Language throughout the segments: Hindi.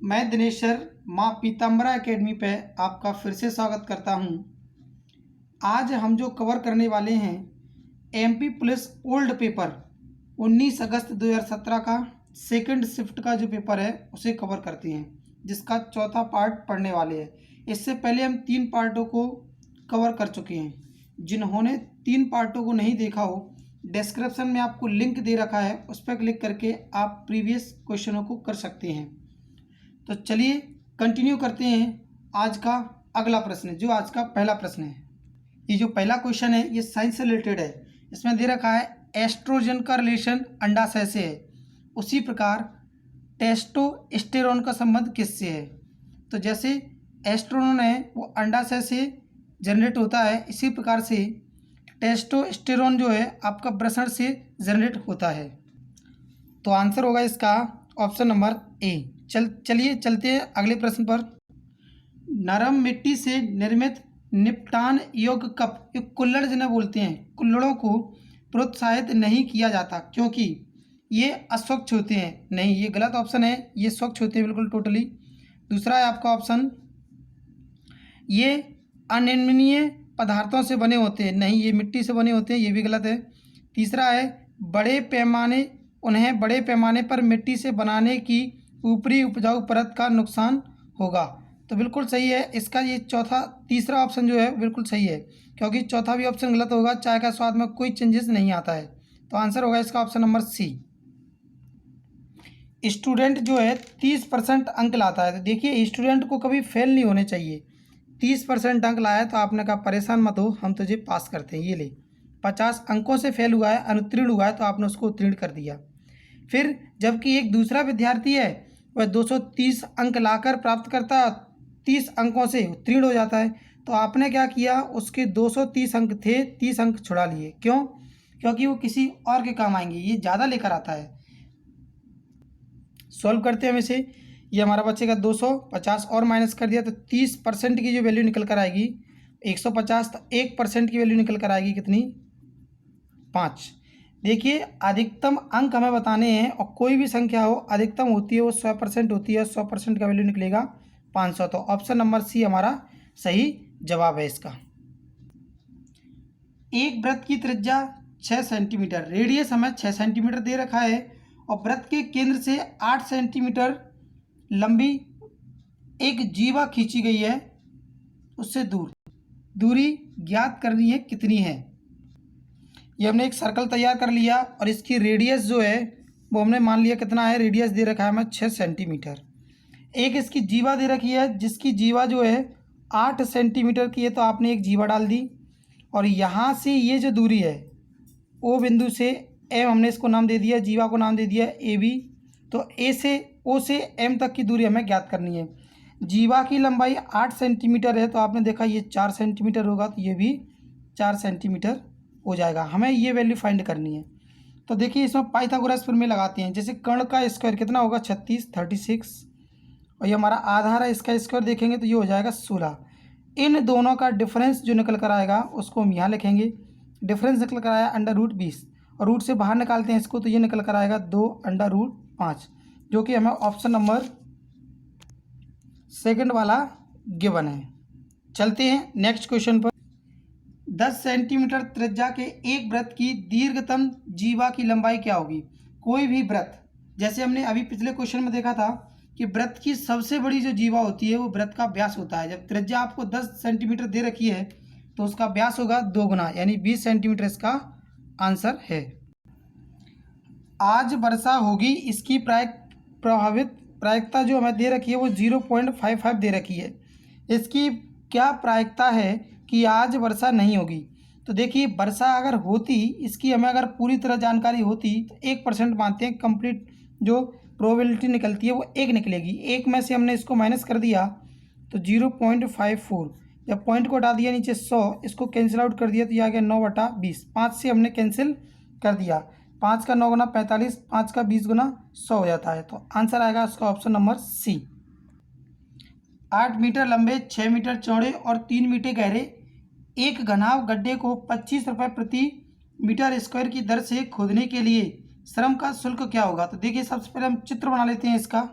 मैं दिनेश सर माँ पीताम्बरा एकेडमी पे आपका फिर से स्वागत करता हूँ। आज हम जो कवर करने वाले हैं एमपी पुलिस ओल्ड पेपर 19 अगस्त 2017 का सेकंड शिफ्ट का जो पेपर है उसे कवर करते हैं, जिसका चौथा पार्ट पढ़ने वाले हैं। इससे पहले हम 3 पार्टों को कवर कर चुके हैं। जिन्होंने 3 पार्टों को नहीं देखा हो, डिस्क्रिप्शन में आपको लिंक दे रखा है, उस पर क्लिक करके आप प्रीवियस क्वेश्चनों को कर सकते हैं। तो चलिए कंटिन्यू करते हैं। आज का अगला प्रश्न, जो आज का पहला प्रश्न है, ये जो पहला क्वेश्चन है ये साइंस से रिलेटेड है। इसमें दे रखा है एस्ट्रोजन का रिलेशन अंडाशय से है, उसी प्रकार टेस्टोस्टेरोन का संबंध किससे है। तो जैसे एस्ट्रोजन है वो अंडाशय से जनरेट होता है, इसी प्रकार से टेस्टोस्टेरोन जो है आपका वृषण से जनरेट होता है। तो आंसर होगा इसका ऑप्शन नंबर ए। चलिए चलते हैं अगले प्रश्न पर। नरम मिट्टी से निर्मित निपटान योग्य कप, ये कुल्हड़ जिन्हें बोलते हैं, कुल्हड़ों को प्रोत्साहित नहीं किया जाता क्योंकि ये अस्वच्छ होते हैं। नहीं, ये गलत ऑप्शन है, ये स्वच्छ होते हैं बिल्कुल टोटली। दूसरा है आपका ऑप्शन, ये अनिर्वचनीय पदार्थों से बने होते हैं। नहीं, ये मिट्टी से बने होते हैं, ये भी गलत है। तीसरा है उन्हें बड़े पैमाने पर मिट्टी से बनाने की ऊपरी उपजाऊ परत का नुकसान होगा। तो बिल्कुल सही है इसका ये तीसरा ऑप्शन जो है बिल्कुल सही है, क्योंकि चौथा भी ऑप्शन गलत होगा। चाय का स्वाद में कोई चेंजेस नहीं आता है। तो आंसर होगा इसका ऑप्शन नंबर सी। स्टूडेंट जो है 30% अंक लाता है, तो देखिए स्टूडेंट को कभी फेल नहीं होने चाहिए। 30% अंक लाया तो आपने कहा परेशान मत हो, हम तुझे पास करते हैं। ये ले 50 अंकों से फेल हुआ है, अनुत्तीर्ण हुआ है, तो आपने उसको उत्तीर्ण कर दिया। फिर जबकि एक दूसरा विद्यार्थी है वह 230 अंक लाकर प्राप्त करता है, 30 अंकों से उत्तीर्ण हो जाता है। तो आपने क्या किया, उसके 230 अंक थे, 30 अंक छुड़ा लिए। क्यों? क्योंकि वो किसी और के काम आएंगे, ये ज़्यादा लेकर आता है। सॉल्व करते हैं हम इसे। ये हमारा बच्चे का 250 और माइनस कर दिया तो 30% की जो वैल्यू निकल कर आएगी 150, तो 1% की वैल्यू निकल कर आएगी कितनी, 5। देखिए अधिकतम अंक हमें बताने हैं, और कोई भी संख्या हो अधिकतम होती है वो 100% होती है। 100% का वैल्यू निकलेगा 500। तो ऑप्शन नंबर सी हमारा सही जवाब है इसका। एक वृत्त की त्रिज्या 6 सेंटीमीटर, रेडियस हमें 6 सेंटीमीटर दे रखा है, और वृत्त के केंद्र से 8 सेंटीमीटर लंबी एक जीवा खींची गई है, उससे दूरी ज्ञात करनी है, कितनी है। ये हमने एक सर्कल तैयार कर लिया, और इसकी रेडियस जो है वो हमने मान लिया कितना है, रेडियस दे रखा है हमें 6 सेंटीमीटर। एक इसकी जीवा दे रखी है, जिसकी जीवा जो है 8 सेंटीमीटर की है, तो आपने एक जीवा डाल दी। और यहाँ से ये जो दूरी है ओ बिंदु से एम, हमने इसको नाम दे दिया, जीवा को नाम दे दिया ए बी। तो ओ से एम तक की दूरी हमें ज्ञात करनी है। जीवा की लंबाई 8 सेंटीमीटर है, तो आपने देखा ये 4 सेंटीमीटर होगा, तो ये भी 4 सेंटीमीटर हो जाएगा। हमें ये वैल्यू फाइंड करनी है। तो देखिए इसमें पाइथागोरस प्रमेय लगाते हैं। जैसे कर्ण का स्क्वायर कितना होगा, 36, और ये हमारा आधार है, इसका स्क्वायर देखेंगे तो ये हो जाएगा 16। इन दोनों का डिफरेंस जो निकल कर आएगा उसको हम यहाँ लिखेंगे। डिफरेंस निकल कर आया √20, और रूट से बाहर निकालते हैं इसको, तो ये निकल कर आएगा 2√5, जो कि हमें ऑप्शन नंबर सेकंड वाला गिवन है। चलते हैं नेक्स्ट क्वेश्चन पर। 10 सेंटीमीटर त्रिज्या के एक वृत्त की दीर्घतम जीवा की लंबाई क्या होगी। कोई भी वृत्त, जैसे हमने अभी पिछले क्वेश्चन में देखा था कि वृत्त की सबसे बड़ी जो जीवा होती है वो वृत्त का व्यास होता है। जब त्रिज्या आपको 10 सेंटीमीटर दे रखी है तो उसका व्यास होगा 2 गुना, यानी 20 सेंटीमीटर इसका आंसर है। आज वर्षा होगी, इसकी प्रायिकता जो हमें दे रखी है वो 0.55 दे रखी है। इसकी क्या प्रायिकता है कि आज वर्षा नहीं होगी। तो देखिए वर्षा अगर होती, इसकी हमें अगर पूरी तरह जानकारी होती तो 1% मानते हैं, कंप्लीट जो प्रोबेबिलिटी निकलती है वो 1 निकलेगी। 1 में से हमने इसको माइनस कर दिया तो 0.54, जब पॉइंट को हटा दिया नीचे 100, इसको कैंसिल आउट कर दिया तो ये आ गया 9/20। 5 से हमने कैंसिल कर दिया, 5 का 9 गुना 45, 5 का 20 गुना 100 हो जाता है। तो आंसर आएगा उसका ऑप्शन नंबर सी। 8 मीटर लंबे, 6 मीटर चौड़े और 3 मीटर गहरे एक घनाव गड्ढे को 25 रुपये प्रति मीटर स्क्वायर की दर से खोदने के लिए श्रम का शुल्क क्या होगा। तो देखिए सबसे पहले हम चित्र बना लेते हैं इसका।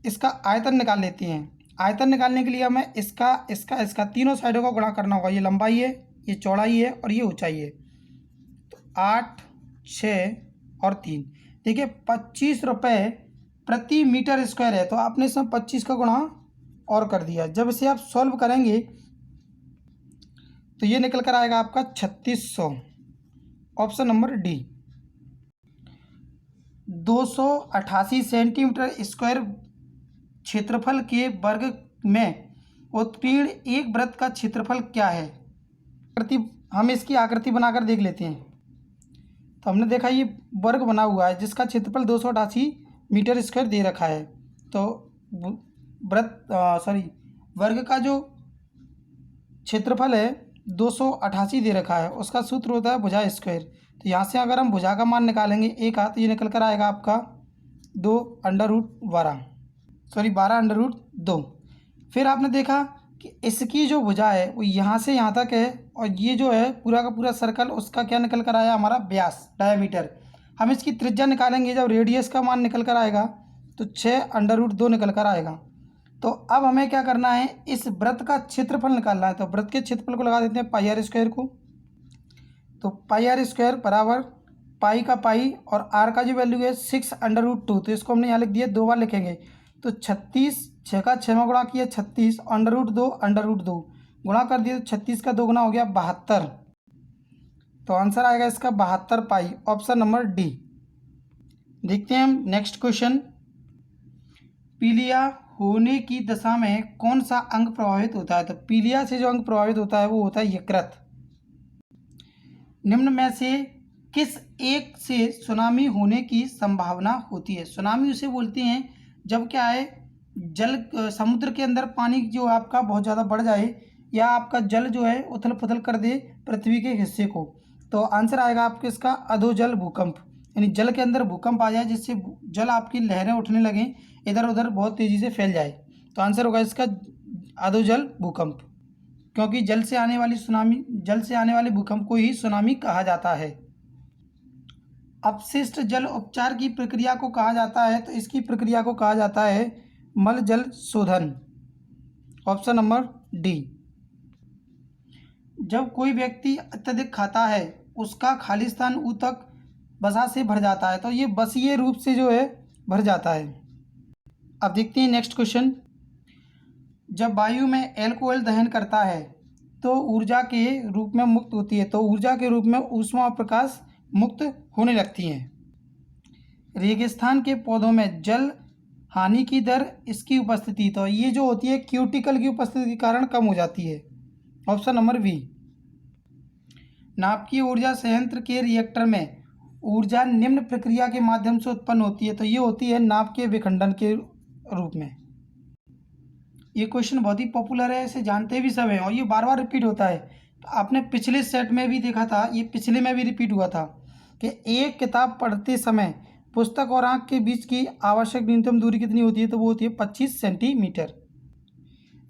इसका आयतन निकाल लेते हैं। आयतन निकालने के लिए हमें इसका तीनों साइडों का गुणा करना होगा। ये लंबाई है, ये चौड़ाई है और ये ऊंचाई है। तो 8, 6 और 3। देखिए 25 रुपये प्रति मीटर स्क्वायर है, तो आपने इसमें 25 का गुणा और कर दिया। जब इसे आप सॉल्व करेंगे तो ये निकल कर आएगा आपका 3600। Option number D. 288 centimetre square क्षेत्रफल के वर्ग में उत्कीर्ण एक वृत्त का क्षेत्रफल क्या है? हम इसकी आकृति बनाकर देख लेते हैं। तो हमने देखा ये वर्ग बना हुआ है जिसका क्षेत्रफल 288 मीटर स्क्वायर दे रखा है। तो वर्ग का जो क्षेत्रफल है 288 दे रखा है, उसका सूत्र होता है भुजा स्क्वायर। तो यहाँ से अगर हम भुजा का मान निकालेंगे एक हाथ, तो ये निकल कर आएगा आपका 12√2। फिर आपने देखा कि इसकी जो भुजा है वो यहाँ से यहाँ तक है, और ये जो है पूरा का पूरा सर्कल, उसका क्या निकल कर आया हमारा व्यास, डायमीटर। हम इसकी त्रिज्या निकालेंगे, जब रेडियस का मान निकल कर आएगा तो 6√2 निकल कर आएगा। तो अब हमें क्या करना है, इस वृत्त का क्षेत्रफल निकालना है। तो वृत्त के क्षेत्रफल को लगा देते हैं पाई आर स्क्वायर को। तो पाई आर स्क्वायर बराबर पाई का पाई और आर का जो वैल्यू है 6√2, तो इसको हमने यहाँ लिख दिया, 2 बार लिखेंगे। तो 36, 6 का 6 में गुणा किया 36, √2 गुणा कर दिया, तो 36 का 2 गुना हो गया 72। तो आंसर आएगा इसका 72 पाई। Option number D. देखते हैं हम नेक्स्ट क्वेश्चन। पीलिया होने की दशा में कौन सा अंग प्रभावित होता है? तो पीलिया से जो अंग प्रभावित होता है वो होता है यकृत। निम्न में से किस एक से सुनामी होने की संभावना होती है? सुनामी उसे बोलते हैं जब क्या है, समुद्र के अंदर पानी जो आपका बहुत ज़्यादा बढ़ जाए, या आपका जल जो है उथल पुथल कर दे पृथ्वी के हिस्से को। तो आंसर आएगा आपके इसका अधोजल भूकंप, यानी जल के अंदर भूकंप आ जाए जिससे जल आपकी लहरें उठने लगें, इधर उधर बहुत तेज़ी से फैल जाए। तो आंसर होगा इसका अधोजल भूकंप, क्योंकि जल से आने वाले भूकंप को ही सुनामी कहा जाता है। अपशिष्ट जल उपचार की प्रक्रिया को कहा जाता है, तो इसकी प्रक्रिया को कहा जाता है मल जल शोधन। Option number D. जब कोई व्यक्ति अत्यधिक खाता है उसका खाली स्थान ऊतक वसा से भर जाता है, तो ये वसीय रूप से जो है भर जाता है। अब देखते हैं नेक्स्ट क्वेश्चन। जब वायु में एल्कोहल दहन करता है तो ऊर्जा के रूप में मुक्त होती है, तो ऊर्जा के रूप में ऊष्मा और प्रकाश मुक्त होने लगती हैं। रेगिस्तान के पौधों में जल हानि की दर इसकी उपस्थिति, तो ये जो होती है क्यूटिकल की उपस्थिति के कारण कम हो जाती है। Option number B. नाभिकीय ऊर्जा संयंत्र के रिएक्टर में ऊर्जा निम्न प्रक्रिया के माध्यम से उत्पन्न होती है, तो ये होती है नाभिकीय विखंडन के रूप में। ये क्वेश्चन बहुत ही पॉपुलर है, इसे जानते भी सब हैं और ये बार बार रिपीट होता है। तो आपने पिछले सेट में भी देखा था, ये पिछले में भी रिपीट हुआ था कि एक किताब पढ़ते समय पुस्तक और आँख के बीच की आवश्यक न्यूनतम दूरी कितनी होती है? तो वो होती है 25 सेंटीमीटर।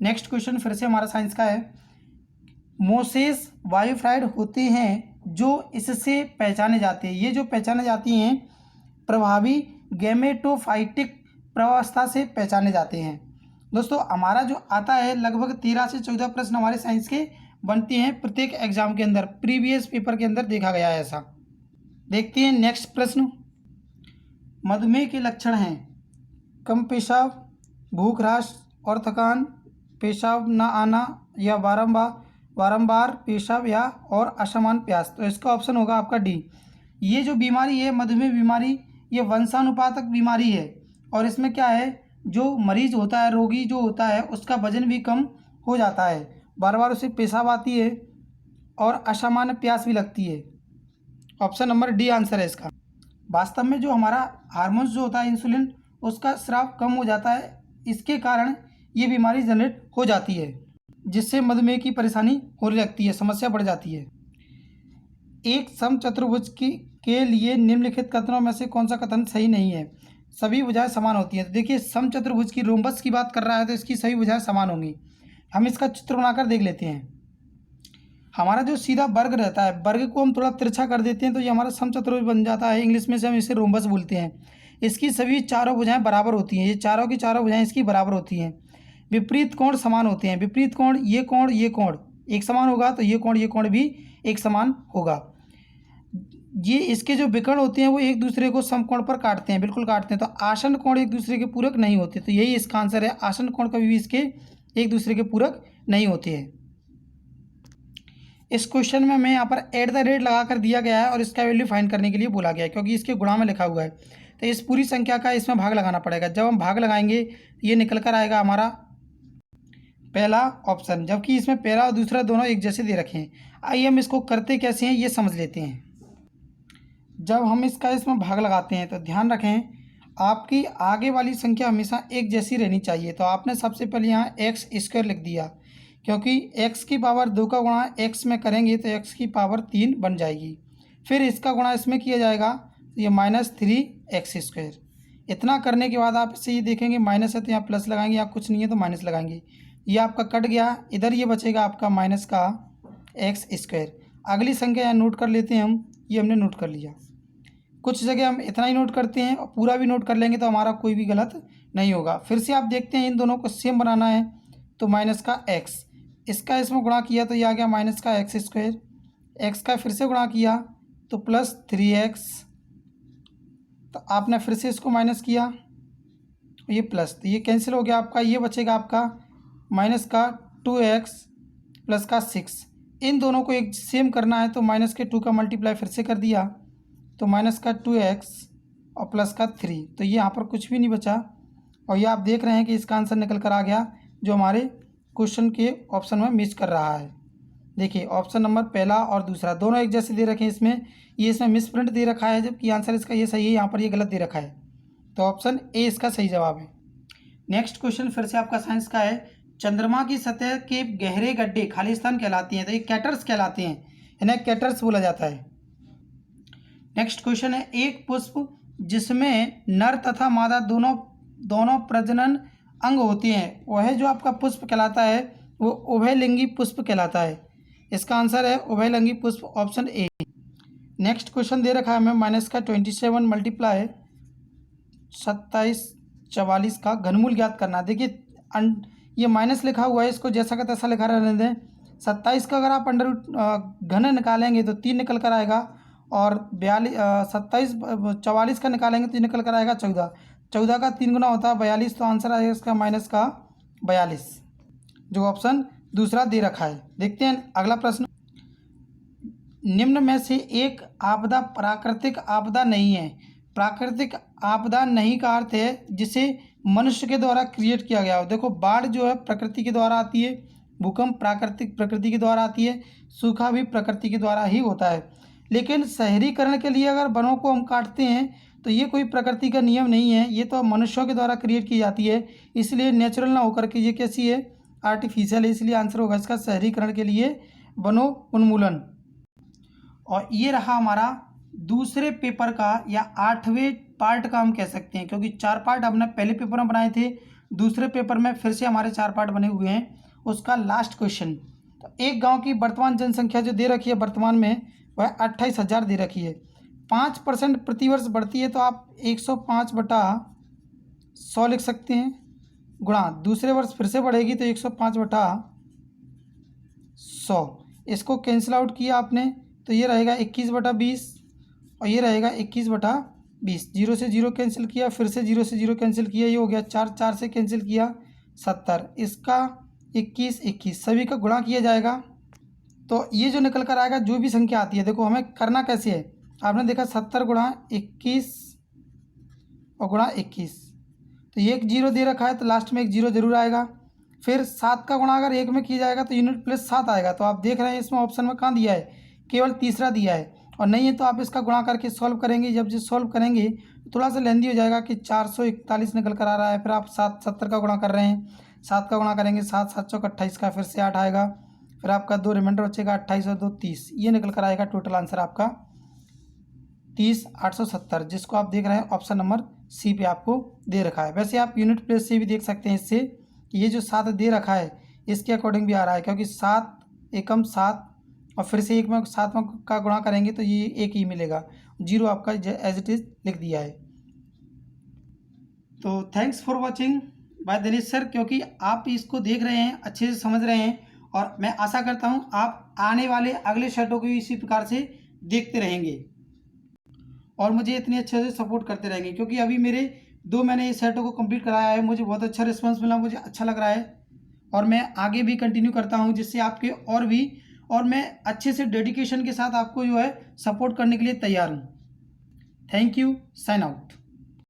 नेक्स्ट क्वेश्चन फिर से हमारा साइंस का है। मोसेस वायुफ्राइड होते हैं जो इससे पहचाने जाते हैं। ये जो पहचाने जाती हैं प्रभावी गैमेटोफाइटिक प्रवस्था से पहचाने जाते हैं। दोस्तों हमारा जो आता है लगभग 13 से 14 प्रश्न हमारे साइंस के बनते हैं प्रत्येक एग्जाम के अंदर, प्रीवियस पेपर के अंदर देखा गया है ऐसा। देखते हैं नेक्स्ट प्रश्न। मधुमेह के लक्षण हैं कम पेशाब, भूख ह्रास और थकान, पेशाब न आना या बारंबार पेशाब या और असमान प्यास। तो इसका ऑप्शन होगा आपका डी। ये जो बीमारी है मधुमेह बीमारी, ये वंशानुपातक बीमारी है और इसमें क्या है, जो मरीज होता है, रोगी जो होता है, उसका वजन भी कम हो जाता है, बार बार उसे पेशाब आती है और असामान्य प्यास भी लगती है। ऑप्शन नंबर डी आंसर है इसका। वास्तव में जो हमारा हार्मोन्स जो होता है इंसुलिन, उसका स्राव कम हो जाता है, इसके कारण ये बीमारी जनरेट हो जाती है जिससे मधुमेह की परेशानी होने लगती है, समस्या बढ़ जाती है। एक समचतुर्भुज के लिए निम्नलिखित कथनों में से कौन सा कथन सही नहीं है? सभी भुजाएं समान होती हैं। तो देखिए समचतुर्भुज की रोम्बस की बात कर रहा है तो इसकी सभी भुजाएं समान होंगी। हम इसका चित्र बनाकर देख लेते हैं। हमारा जो सीधा वर्ग रहता है, वर्ग को हम थोड़ा तिरछा कर देते हैं तो ये हमारा समचतुर्भुज बन जाता है। इंग्लिश में से हम इसे रोम्बस बोलते हैं। इसकी सभी चारों भुजाएं बराबर होती हैं, ये चारों की चारों भुजाएं इसकी बराबर होती हैं। विपरीत कोण समान होते हैं, विपरीत कोण ये कोण एक समान होगा तो ये कोण भी एक समान होगा। ये इसके जो विकर्ण होते हैं वो एक दूसरे को समकोण पर काटते हैं, बिल्कुल काटते हैं। तो आसन कोण एक दूसरे के पूरक नहीं होते, तो यही इसका आंसर है, आसन कोण कभी भी इसके एक दूसरे के पूरक नहीं होते हैं। इस क्वेश्चन में मैं यहाँ पर @ लगा कर दिया गया है और इसका वैल्यू फाइंड करने के लिए बोला गया है, क्योंकि इसके गुणा में लिखा हुआ है। तो इस पूरी संख्या का इसमें भाग लगाना पड़ेगा। जब हम भाग लगाएंगे ये निकल कर आएगा हमारा पहला ऑप्शन, जबकि इसमें पहला और दूसरा दोनों एक जैसे दे रखे हैं। आइए हम इसको करते कैसे हैं ये समझ लेते हैं। जब हम इसमें भाग लगाते हैं तो ध्यान रखें आपकी आगे वाली संख्या हमेशा एक जैसी रहनी चाहिए। तो आपने सबसे पहले यहाँ x² लिख दिया, क्योंकि x की पावर 2 का गुणा x में करेंगे तो x की पावर 3 बन जाएगी। फिर इसका गुणा इसमें किया जाएगा तो ये -3x²। इतना करने के बाद आप इससे ये देखेंगे माइनस है तो यहाँ प्लस लगाएंगे, यहाँ कुछ नहीं है तो माइनस लगाएंगे। ये आपका कट गया, इधर ये बचेगा आपका माइनस का x²। अगली संख्या यहाँ नोट कर लेते हैं हम, ये हमने नोट कर लिया। कुछ जगह हम इतना ही नोट करते हैं और पूरा भी नोट कर लेंगे तो हमारा कोई भी गलत नहीं होगा। फिर से आप देखते हैं इन दोनों को सेम बनाना है तो माइनस का x, इसका इसमें गुणा किया तो ये आ गया माइनस का x²। x का फिर से गुणा किया तो +3x, तो आपने फिर से इसको माइनस किया ये प्लस, तो ये कैंसिल हो गया आपका। ये बचेगा आपका माइनस का 2x प्लस का 6। इन दोनों को एक सेम करना है तो माइनस के 2 का मल्टीप्लाई फिर से कर दिया तो माइनस का 2x और प्लस का 3, तो ये यहाँ पर कुछ भी नहीं बचा। और ये आप देख रहे हैं कि इसका आंसर निकल कर आ गया जो हमारे क्वेश्चन के ऑप्शन में मिस कर रहा है। देखिए ऑप्शन नंबर पहला और दूसरा दोनों एक जैसे दे रखे हैं, इसमें मिस प्रिंट दे रखा है, जबकि आंसर इसका ये सही है, यहाँ पर ये गलत दे रखा है। तो ऑप्शन ए इसका सही जवाब है। नेक्स्ट क्वेश्चन फिर से आपका साइंस का है। चंद्रमा की सतह के गहरे गड्ढे खालिस्तान कहलाती हैं, तो ये कैटर्स कहलाते हैं, इन्हें कैटर्स बोला जाता है। नेक्स्ट क्वेश्चन है, एक पुष्प जिसमें नर तथा मादा दोनों प्रजनन अंग होते हैं, वह जो आपका पुष्प कहलाता है वो उभयलिंगी पुष्प कहलाता है। इसका आंसर है उभयलिंगी पुष्प, ऑप्शन ए। नेक्स्ट क्वेश्चन दे रखा है हमें माइनस का 27 मल्टीप्लाई 2744 का घनमूल ज्ञात करना। देखिए ये माइनस लिखा हुआ है, इसको जैसा का तैसा लिखा रहने दें। 27 का अगर आप घन निकालेंगे तो 3 निकल कर आएगा, और 44 का निकालेंगे तो निकल कर आएगा 14 का 3 गुना होता है 42, तो आंसर आएगा इसका माइनस का 42, जो ऑप्शन दूसरा दे रखा है। देखते हैं अगला प्रश्न। निम्न में से एक आपदा प्राकृतिक आपदा नहीं है। प्राकृतिक आपदा नहीं का अर्थ है जिसे मनुष्य के द्वारा क्रिएट किया गया हो। देखो बाढ़ जो है प्रकृति के द्वारा आती है, भूकंप प्रकृति के द्वारा आती है, सूखा भी प्रकृति के द्वारा ही होता है। लेकिन शहरीकरण के लिए अगर वनों को हम काटते हैं तो ये कोई प्रकृति का नियम नहीं है, ये तो मनुष्यों के द्वारा क्रिएट की जाती है, इसलिए नेचुरल ना होकर के ये कैसी है, आर्टिफिशियल है। इसलिए आंसर होगा इसका शहरीकरण के लिए वनों उन्मूलन। और ये रहा हमारा दूसरे पेपर का या 8वें पार्ट का हम कह सकते हैं, क्योंकि 4 पार्ट हमने पहले पेपर में बनाए थे, दूसरे पेपर में फिर से हमारे 4 पार्ट बने हुए हैं। उसका लास्ट क्वेश्चन, तो एक गांव की वर्तमान जनसंख्या जो दे रखी है वर्तमान में वह 28,000 दे रखी है। 5% प्रतिवर्ष बढ़ती है, तो आप 105/100 लिख सकते हैं, गुणा दूसरे वर्ष फिर से बढ़ेगी तो 105/100। इसको कैंसिल आउट किया आपने तो ये रहेगा 21/20 और ये रहेगा 21/20। 0 से 0 कैंसिल किया, फिर से 0 से 0 कैंसिल किया, ये हो गया 4 से कैंसिल किया 70। इसका 21 सभी का गुणा किया जाएगा तो ये जो निकल कर आएगा जो भी संख्या आती है। देखो हमें करना कैसे है, आपने देखा 70 गुणा 21 और गुणा 21, तो ये एक 0 दे रखा है तो लास्ट में एक 0 जरूर आएगा। फिर 7 का गुणा अगर 1 में किया जाएगा तो यूनिट प्लस 7 आएगा। तो आप देख रहे हैं इसमें ऑप्शन में कहाँ दिया है, केवल तीसरा दिया है, और नहीं है तो आप इसका गुणा करके सॉल्व करेंगे। जब सॉल्व करेंगे तो थोड़ा सा लेंदी हो जाएगा कि 441 निकल कर आ रहा है। फिर आप 70 का गुणा कर रहे हैं, 7 का गुणा करेंगे 7 7 चौक 28 का, फिर से 8 आएगा, फिर आपका 2 रिमाइंडर बचेगा 28 और 2 30, ये निकल कर आएगा टोटल आंसर आपका 30,870, जिसको आप देख रहे हैं ऑप्शन नंबर सी पे आपको दे रखा है। वैसे आप यूनिट प्लेस से भी देख सकते हैं इससे कि ये जो 7 दे रखा है इसके अकॉर्डिंग भी आ रहा है, क्योंकि 7 एकम 7 और फिर से 1 में 7 का गुणा करेंगे तो ये 1 ही मिलेगा, 0 आपका एज इट इज़ लिख दिया है। तो thanks for watching by Dinesh sir, क्योंकि आप इसको देख रहे हैं, अच्छे से समझ रहे हैं, और मैं आशा करता हूं आप आने वाले अगले सेटों को भी इसी प्रकार से देखते रहेंगे और मुझे इतने अच्छे से सपोर्ट करते रहेंगे, क्योंकि अभी मेरे 2 मैंने इस सेटों को कंप्लीट कराया है, मुझे बहुत अच्छा रिस्पांस मिला, मुझे अच्छा लग रहा है और मैं आगे भी कंटिन्यू करता हूं, जिससे आपके और मैं अच्छे से डेडिकेशन के साथ आपको जो है सपोर्ट करने के लिए तैयार हूं। Thank you, sign out.